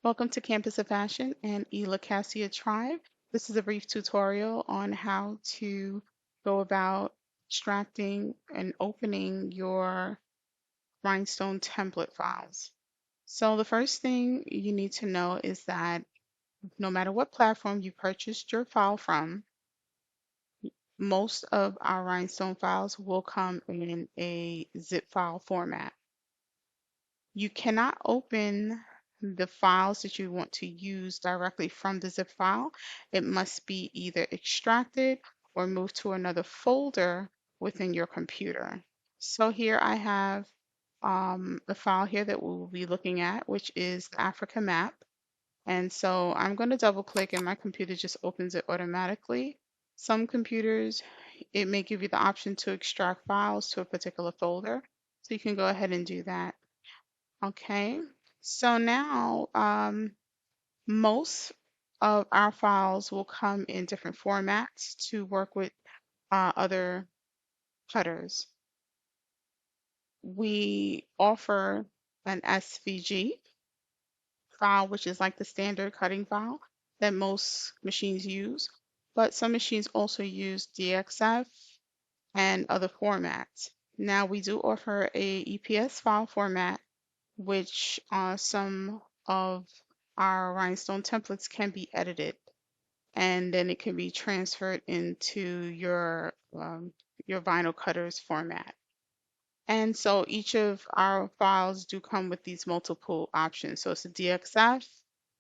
Welcome to Campus of Fashion and iLekasia Tribe. This is a brief tutorial on how to go about extracting and opening your Rhinestone template files. So the first thing you need to know is that no matter what platform you purchased your file from, most of our Rhinestone files will come in a zip file format. You cannot open the files that you want to use directly from the zip file. It must be either extracted or moved to another folder within your computer. So here I have the file here that we will be looking at, which is the Africa map. And so I'm going to double click and my computer just opens it automatically. Some computers, it may give you the option to extract files to a particular folder. So you can go ahead and do that. Okay, so now most of our files will come in different formats to work with other cutters. We offer an SVG file, which is like the standard cutting file that most machines use, but some machines also use DXF and other formats. Now we do offer a EPS file format which some of our rhinestone templates can be edited and then it can be transferred into your vinyl cutters format. And so each of our files do come with these multiple options. So it's a DXF,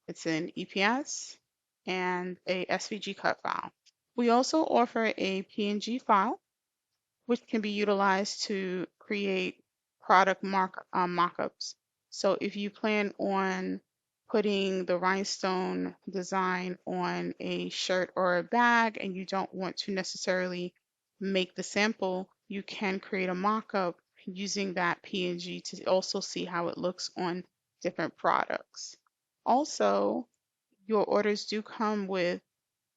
it's an EPS, and a SVG cut file. We also offer a PNG file, which can be utilized to create product mockups. So if you plan on putting the rhinestone design on a shirt or a bag and you don't want to necessarily make the sample, you can create a mockup using that PNG to also see how it looks on different products. Also, your orders do come with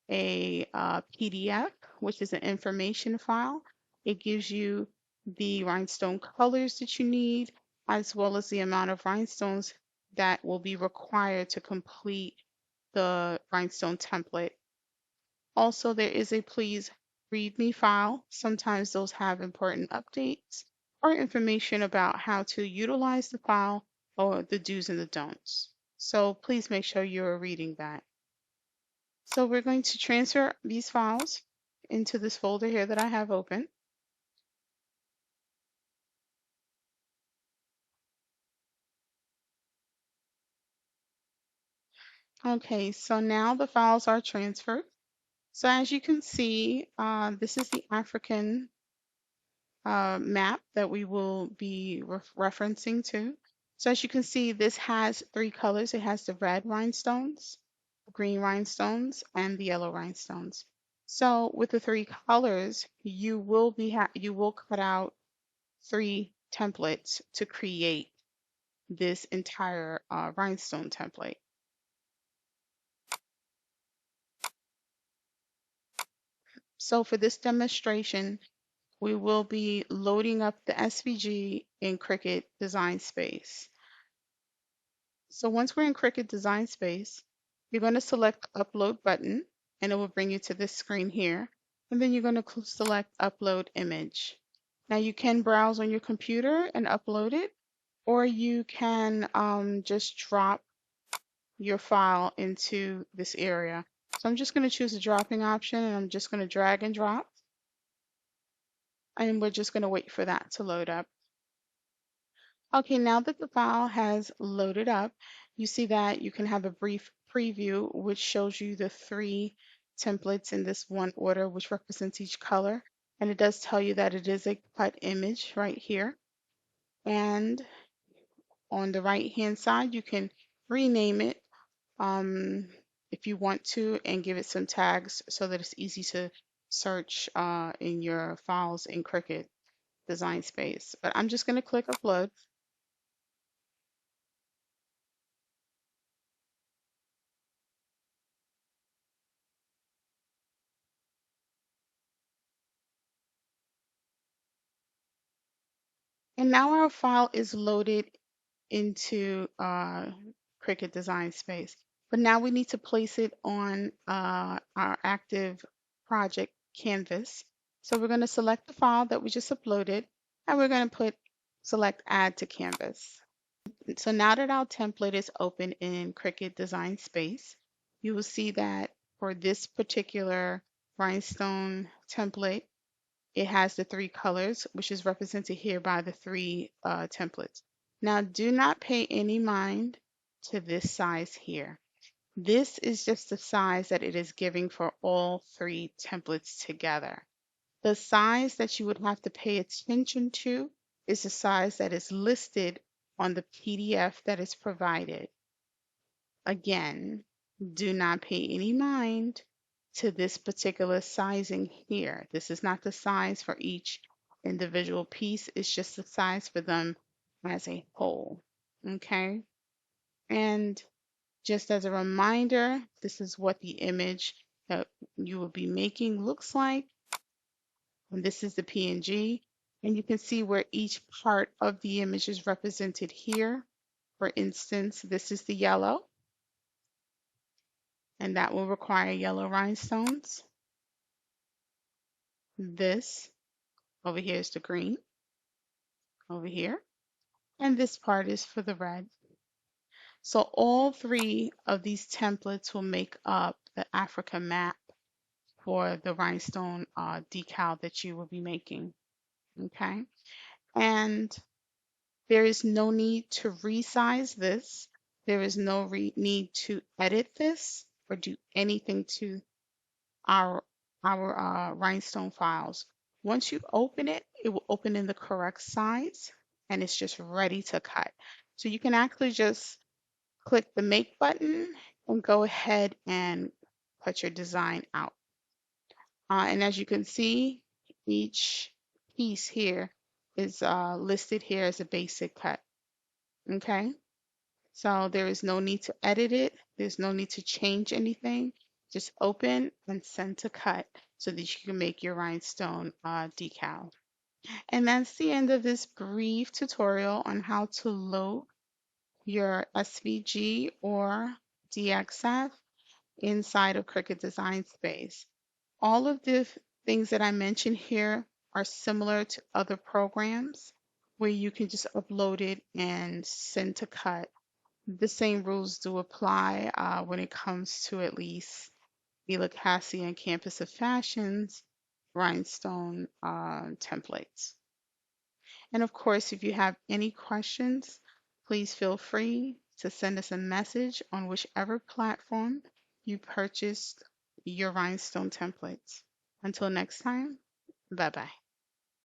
a PDF, which is an information file. It gives you the rhinestone colors that you need, as well as the amount of rhinestones that will be required to complete the rhinestone template. Also, there is a please read me file. Sometimes those have important updates or information about how to utilize the file or the do's and the don'ts. So please make sure you're reading that. So we're going to transfer these files into this folder here that I have open. Okay, so now the files are transferred. So as you can see, this is the African map that we will be referencing to. So as you can see, this has three colors. It has the red rhinestones, green rhinestones, and the yellow rhinestones. So with the three colors, you will cut out three templates to create this entire rhinestone template. So for this demonstration, we will be loading up the SVG in Cricut Design Space. So once we're in Cricut Design Space, you're going to select the Upload button, and it will bring you to this screen here. And then you're going to select Upload Image. Now you can browse on your computer and upload it, or you can just drop your file into this area. So I'm just going to choose the dropping option and I'm just going to drag and drop. And we're just going to wait for that to load up. Okay, now that the file has loaded up, you see that you can have a brief preview which shows you the three templates in this one order which represents each color. And it does tell you that it is a cut image right here. And on the right hand side, you can rename it um, if you want to and give it some tags so that it's easy to search in your files in Cricut Design Space. But I'm just going to click Upload. And now our file is loaded into Cricut Design Space. But now we need to place it on our active project canvas. So we're going to select the file that we just uploaded, and we're going to select Add to Canvas. So now that our template is open in Cricut Design Space, you will see that for this particular rhinestone template, it has the three colors, which is represented here by the three templates. Now, do not pay any mind to this size here. This is just the size that it is giving for all three templates together. The size that you would have to pay attention to is the size that is listed on the PDF that is provided. Again, do not pay any mind to this particular sizing here. This is not the size for each individual piece. It's just the size for them as a whole. Okay. And just as a reminder, this is what the image that you will be making looks like. And this is the PNG. And you can see where each part of the image is represented here. For instance, this is the yellow, and that will require yellow rhinestones. This over here is the green over here, and this part is for the red. So all three of these templates will make up the Africa map for the rhinestone decal that you will be making. Okay, and there is no need to resize this. There is no need to edit this or do anything to our rhinestone files. Once you open it, it will open in the correct size and it's just ready to cut. So you can actually just click the make button and go ahead and cut your design out. And as you can see, each piece here is listed here as a basic cut. Okay, so there is no need to edit it. There's no need to change anything. Just open and send to cut so that you can make your rhinestone decal. And that's the end of this brief tutorial on how to load your SVG or DXF inside of Cricut Design Space. All of the things that I mentioned here are similar to other programs where you can just upload it and send to cut. The same rules do apply when it comes to at least iLekasia and Campus of Fashion's rhinestone templates. And of course, if you have any questions, please feel free to send us a message on whichever platform you purchased your rhinestone templates. Until next time, bye-bye.